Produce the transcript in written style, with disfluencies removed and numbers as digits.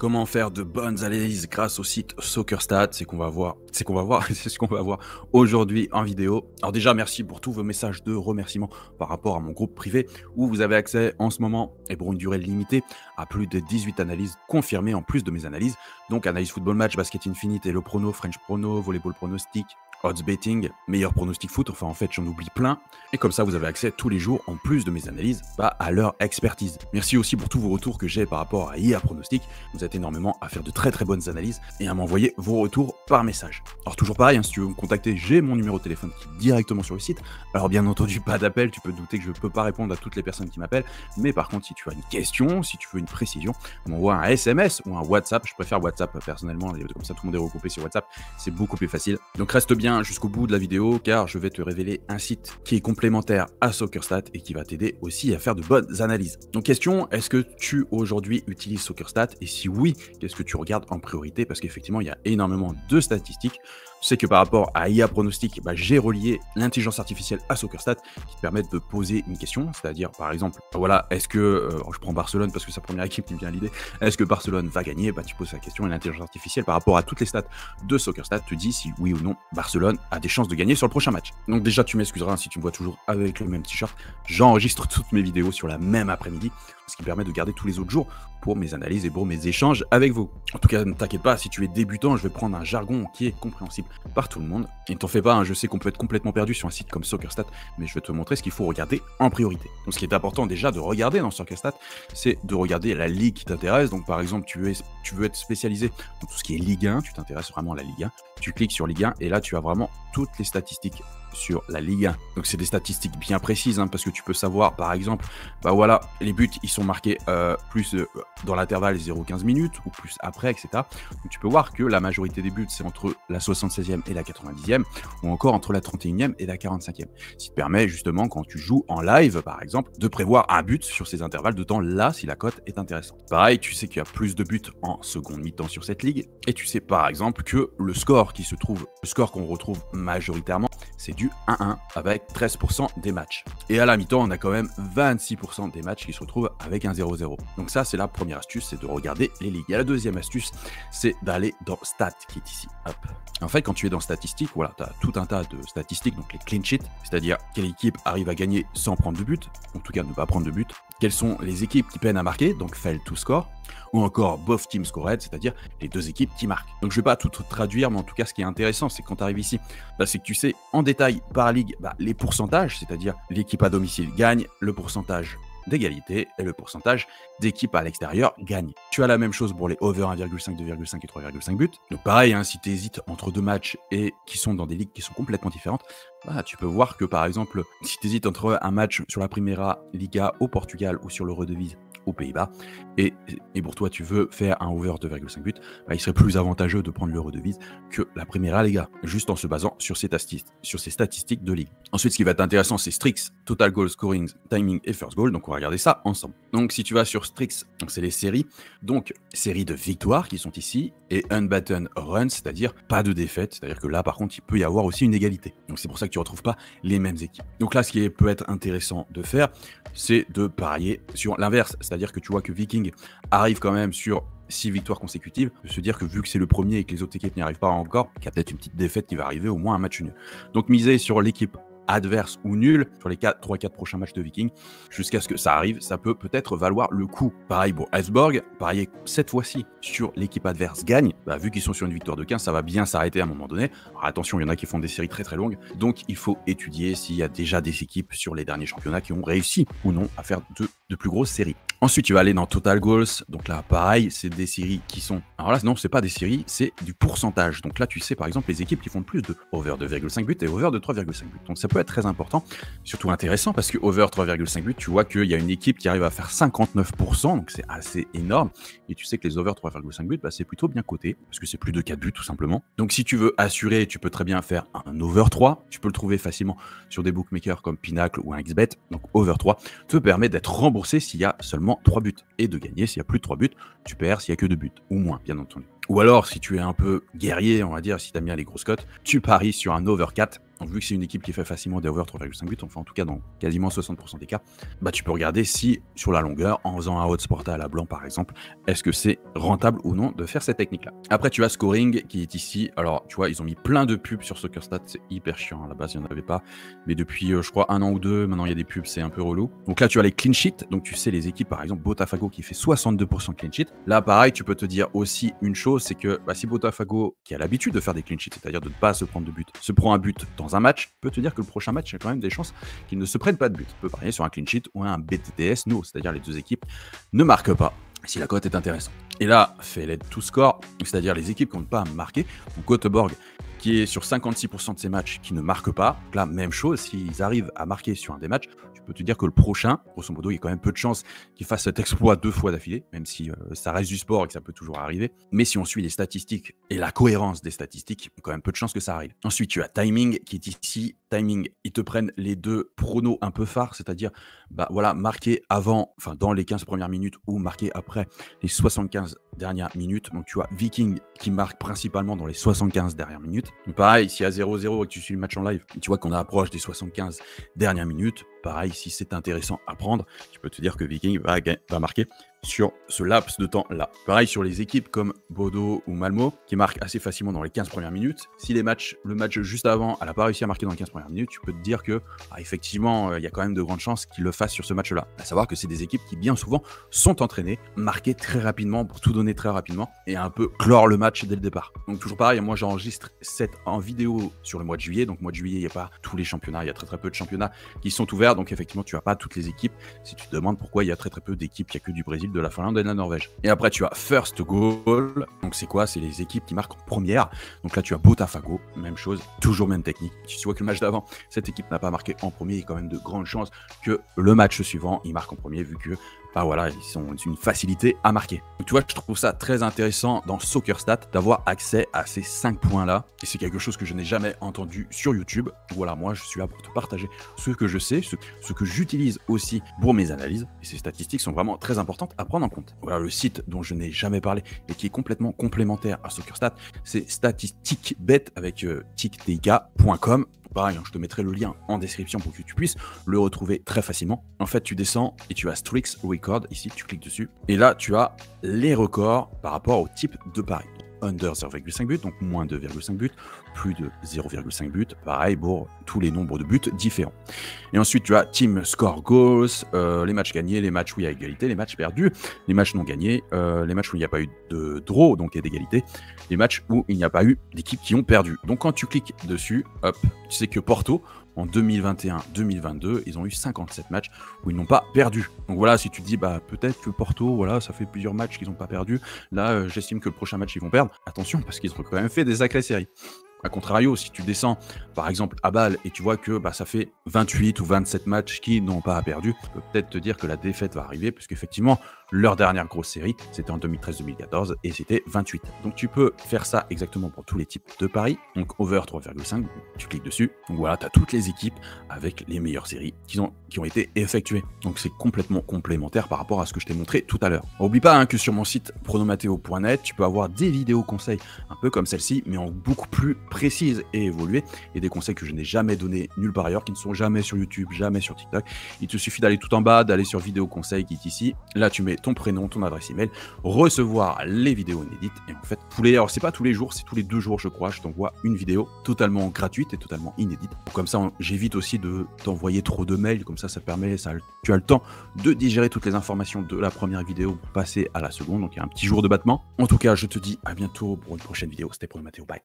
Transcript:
Comment faire de bonnes analyses grâce au site SoccerStat, c'est ce qu'on va voir aujourd'hui en vidéo. Alors déjà, merci pour tous vos messages de remerciement par rapport à mon groupe privé où vous avez accès en ce moment et pour une durée limitée à plus de 18 analyses confirmées en plus de mes analyses. Donc analyse football match, basket infinite, hello prono, French prono, volleyball pronostic, odds betting, meilleur pronostic foot, enfin en fait j'en oublie plein. Et comme ça vous avez accès tous les jours en plus de mes analyses à leur expertise. Merci aussi pour tous vos retours que j'ai par rapport à IA Pronostic. Vous êtes énormément à faire de très très bonnes analyses et à m'envoyer vos retours par message. Alors toujours pareil, si tu veux me contacter, j'ai mon numéro de téléphone qui est directement sur le site. Alors bien entendu pas d'appel, tu peux te douter que je ne peux pas répondre à toutes les personnes qui m'appellent. Mais par contre si tu as une question, si tu veux une précision, m'envoie un SMS ou un WhatsApp. Je préfère WhatsApp personnellement, comme ça tout le monde est regroupé sur WhatsApp. C'est beaucoup plus facile. Donc reste bien jusqu'au bout de la vidéo car je vais te révéler un site qui est complémentaire à SoccerStat et qui va t'aider aussi à faire de bonnes analyses. Donc question, est-ce que tu aujourd'hui utilises SoccerStat et si oui, qu'est-ce que tu regardes en priorité? Parce qu'effectivement il y a énormément de statistiques. Tu sais que par rapport à IA Pronostic, j'ai relié l'intelligence artificielle à SoccerStat qui te permettent de poser une question, c'est-à-dire par exemple, voilà, est-ce que, je prends Barcelone parce que c'est sa première équipe qui me vient à l'idée, est-ce que Barcelone va gagner? Tu poses la question et l'intelligence artificielle par rapport à toutes les stats de SoccerStat te dit si oui ou non Barcelone a des chances de gagner sur le prochain match. Donc déjà tu m'excuseras si tu me vois toujours avec le même t-shirt, j'enregistre toutes mes vidéos sur la même après-midi, ce qui me permet de garder tous les autres jours pour mes analyses et pour mes échanges avec vous. En tout cas, ne t'inquiète pas, si tu es débutant, je vais prendre un jargon qui est compréhensible par tout le monde. Et ne t'en fais pas, je sais qu'on peut être complètement perdu sur un site comme SoccerStat, mais je vais te montrer ce qu'il faut regarder en priorité. Donc ce qui est important déjà de regarder dans SoccerStat, c'est de regarder la ligue qui t'intéresse. Donc par exemple, tu veux être spécialisé dans tout ce qui est Ligue 1, tu t'intéresses vraiment à la Ligue 1, tu cliques sur Ligue 1 et là tu as vraiment toutes les statistiques sur la Ligue 1. Donc c'est des statistiques bien précises parce que tu peux savoir par exemple, voilà, les buts ils sont marqués plus dans l'intervalle 0-15 minutes ou plus après, etc. Donc tu peux voir que la majorité des buts c'est entre la 76e et la 90e ou encore entre la 31e et la 45e. Ce qui te permet justement quand tu joues en live par exemple de prévoir un but sur ces intervalles de temps là si la cote est intéressante. Pareil, tu sais qu'il y a plus de buts en seconde mi-temps sur cette ligue et tu sais par exemple que le score qu'on retrouve majoritairement c'est du 1-1 avec 13% des matchs. Et à la mi-temps, on a quand même 26% des matchs qui se retrouvent avec un 0-0. Donc ça, c'est la première astuce, c'est de regarder les ligues. Et la deuxième astuce, c'est d'aller dans Stat, qui est ici. Hop. En fait, quand tu es dans Statistiques, voilà, tu as tout un tas de statistiques, donc les clean sheets, c'est-à-dire quelle équipe arrive à gagner sans prendre de but, en tout cas ne pas prendre de but, quelles sont les équipes qui peinent à marquer, donc fail to score, ou encore both teams scored, c'est-à-dire les deux équipes qui marquent. Donc je vais pas tout traduire, mais en tout cas ce qui est intéressant, c'est quand tu arrives ici, c'est que tu sais en détail par ligue les pourcentages, c'est-à-dire l'équipe à domicile gagne, le pourcentage d'égalité et le pourcentage d'équipes à l'extérieur gagne. Tu as la même chose pour les over 1,5, 2,5 et 3,5 buts. Donc pareil, si tu hésites entre deux matchs et qui sont dans des ligues qui sont complètement différentes, tu peux voir que par exemple, si tu hésites entre un match sur la Primera Liga au Portugal ou sur l'Eurodivise aux Pays-Bas, et pour toi tu veux faire un over 2,5 buts, il serait plus avantageux de prendre l'Eurodivise que la Primera Liga, juste en se basant sur ces statistiques de ligue. Ensuite, ce qui va être intéressant, c'est Strix, Total Goal Scoring, Timing et First Goal, donc on va regarder ça ensemble. Donc si tu vas sur Strix, c'est les séries, donc séries de victoires qui sont ici, et Unbeaten Runs, c'est-à-dire pas de défaite, c'est-à-dire que là par contre il peut y avoir aussi une égalité. Donc c'est pour ça que tu ne retrouves pas les mêmes équipes. Donc là, ce qui peut être intéressant de faire, c'est de parier sur l'inverse, c'est-à-dire que tu vois que Viking arrive quand même sur 6 victoires consécutives, de se dire que vu que c'est le premier et que les autres équipes n'y arrivent pas encore, qu'il y a peut-être une petite défaite qui va arriver, au moins un match nul. Donc miser sur l'équipe adverse ou nul sur les 3-4 prochains matchs de Viking jusqu'à ce que ça arrive, ça peut peut-être valoir le coup. Pareil pour Iceborg, parier cette fois-ci sur l'équipe adverse gagne, vu qu'ils sont sur une victoire de 15, ça va bien s'arrêter à un moment donné. Alors attention, il y en a qui font des séries très très longues, donc il faut étudier s'il y a déjà des équipes sur les derniers championnats qui ont réussi ou non à faire de plus grosses séries. Ensuite, tu vas aller dans Total Goals, donc là pareil, c'est des séries qui sont... Alors là non, c'est pas des séries, c'est du pourcentage. Donc là tu sais par exemple les équipes qui font plus de over 2,5 buts et over de 3,5 buts. Donc ça peut être très important, surtout intéressant parce que over 3,5 buts, tu vois qu'il y a une équipe qui arrive à faire 59%, donc c'est assez énorme. Et tu sais que les over 3,5 buts, c'est plutôt bien coté parce que c'est plus de 4 buts tout simplement. Donc si tu veux assurer, tu peux très bien faire un over 3. Tu peux le trouver facilement sur des bookmakers comme Pinnacle ou un XBet. Donc over 3 te permet d'être remboursé s'il y a seulement 3 buts et de gagner s'il y a plus de 3 buts. Tu perds s'il y a que 2 buts ou moins, bien entendu. Ou alors, si tu es un peu guerrier, on va dire, si tu aimes bien les grosses cotes, tu paries sur un over 4 Donc, vu que c'est une équipe qui fait facilement des over 3,5 buts, enfin en tout cas dans quasiment 60% des cas, bah tu peux regarder si sur la longueur, en faisant un hotspot à la blanc par exemple, est-ce que c'est rentable ou non de faire cette technique-là. Après tu as scoring qui est ici. Alors tu vois, ils ont mis plein de pubs sur SoccerStat, c'est hyper chiant. À la base il n'y en avait pas, mais depuis je crois 1 an ou 2, maintenant il y a des pubs, c'est un peu relou. Donc là tu as les clean sheets, donc tu sais les équipes par exemple Botafogo qui fait 62% clean sheet. Là pareil, tu peux te dire aussi une chose, c'est que bah, si Botafogo, qui a l'habitude de faire des clean sheets, c'est-à-dire de ne pas se prendre de but, se prend un but dans un match, peut te dire que le prochain match, il y a quand même des chances qu'ils ne se prennent pas de but. Tu peux parier sur un clean sheet ou un BTTS no, c'est-à-dire les deux équipes ne marquent pas si la cote est intéressante. Et là, fait l'aide to score, c'est-à-dire les équipes qui n'ont pas marqué. Donc Göteborg qui est sur 56% de ses matchs qui ne marquent pas. Donc là, même chose, s'ils arrivent à marquer sur un des matchs, tu peux te dire que le prochain, grosso modo, il y a quand même peu de chances qu'ils fassent cet exploit 2 fois d'affilée, même si ça reste du sport et que ça peut toujours arriver. Mais si on suit les statistiques et la cohérence des statistiques, il y a quand même peu de chances que ça arrive. Ensuite, tu as Timing qui est ici. Timing, ils te prennent les deux pronos un peu phares, c'est-à-dire bah, voilà, marquer avant, enfin dans les 15 premières minutes ou marquer après les 75 dernières minutes. Donc tu vois Viking qui marque principalement dans les 75 dernières minutes. Donc pareil, s'il y a 0-0 et que tu suis le match en live, tu vois qu'on approche des 75 dernières minutes. Pareil, si c'est intéressant à prendre, tu peux te dire que Viking va marquer sur ce laps de temps-là. Pareil sur les équipes comme Bodo ou Malmo, qui marquent assez facilement dans les 15 premières minutes. Si le match juste avant, elle n'a pas réussi à marquer dans les 15 premières minutes, tu peux te dire que, effectivement, il y a quand même de grandes chances qu'ils le fassent sur ce match-là. À savoir que c'est des équipes qui, bien souvent, sont entraînées, marquées très rapidement, pour tout donner très rapidement, et un peu clore le match dès le départ. Donc toujours pareil, moi j'enregistre cette en vidéo sur le mois de juillet. Donc mois de juillet, il n'y a pas tous les championnats, il y a très peu de championnats qui sont ouverts. Donc effectivement, tu n'as pas toutes les équipes. Si tu te demandes pourquoi il y a très peu d'équipes, il n'y a que du Brésil, de la Finlande et de la Norvège. Et après, tu as First Goal. Donc c'est quoi? C'est les équipes qui marquent en première. Donc là, tu as Botafogo, même chose, toujours même technique. Tu vois que le match d'avant, cette équipe n'a pas marqué en premier. Il y a quand même de grandes chances que le match suivant, il marque en premier, vu que bah voilà, ils ont une facilité à marquer. Donc tu vois, je trouve ça très intéressant dans SoccerStat d'avoir accès à ces 5 points-là. Et c'est quelque chose que je n'ai jamais entendu sur YouTube. Voilà, moi, je suis là pour te partager ce que je sais, ce que j'utilise aussi pour mes analyses. Et ces statistiques sont vraiment très importantes à prendre en compte. Voilà, le site dont je n'ai jamais parlé et qui est complètement complémentaire à SoccerStat, c'est statisticbet avec tic.com. Pareil, je te mettrai le lien en description pour que tu puisses le retrouver très facilement. En fait, tu descends et tu as Strix Record. Ici, tu cliques dessus. Et là, tu as les records par rapport au type de pari. Under 0,5 buts, donc moins 2,5 buts, plus de 0,5 buts, pareil pour tous les nombres de buts différents. Et ensuite, tu as Team Score Goals, les matchs gagnés, les matchs où il y a égalité, les matchs perdus, les matchs non gagnés, les matchs où il n'y a pas eu de draw, donc il y a d'égalité, les matchs où il n'y a pas eu d'équipes qui ont perdu. Donc quand tu cliques dessus, hop, tu sais que Porto, en 2021-2022, ils ont eu 57 matchs où ils n'ont pas perdu. Donc voilà, si tu te dis, bah peut-être que Porto, voilà, ça fait plusieurs matchs qu'ils n'ont pas perdu. Là, j'estime que le prochain match, ils vont perdre. Attention, parce qu'ils ont quand même fait des sacrées séries. A contrario, si tu descends, par exemple, à Bâle, et tu vois que bah, ça fait 28 ou 27 matchs qui n'ont pas perdu, tu peux peut-être te dire que la défaite va arriver, puisqu'effectivement, leur dernière grosse série, c'était en 2013-2014, et c'était 28. Donc tu peux faire ça exactement pour tous les types de paris. Donc over 3,5, tu cliques dessus. Donc voilà, tu as toutes les équipes avec les meilleures séries qui ont été effectuées. Donc c'est complètement complémentaire par rapport à ce que je t'ai montré tout à l'heure. N'oublie pas que sur mon site pronomateo.net, tu peux avoir des vidéos conseils un peu comme celle-ci, mais en beaucoup plus précises et évoluées, et des conseils que je n'ai jamais donnés nulle part ailleurs, qui ne sont jamais sur YouTube, jamais sur TikTok. Il te suffit d'aller tout en bas, d'aller sur vidéo conseils qui est ici. Là, tu mets ton prénom, ton adresse email, recevoir les vidéos inédites. Et en fait, alors c'est pas tous les jours, c'est tous les 2 jours, je crois. Je t'envoie une vidéo totalement gratuite et totalement inédite. Comme ça, j'évite aussi de t'envoyer trop de mails. Comme ça permet, tu as le temps de digérer toutes les informations de la première vidéo pour passer à la seconde. Donc il y a un petit jour de battement. En tout cas, je te dis à bientôt pour une prochaine vidéo. C'était Pronomateo. Bye.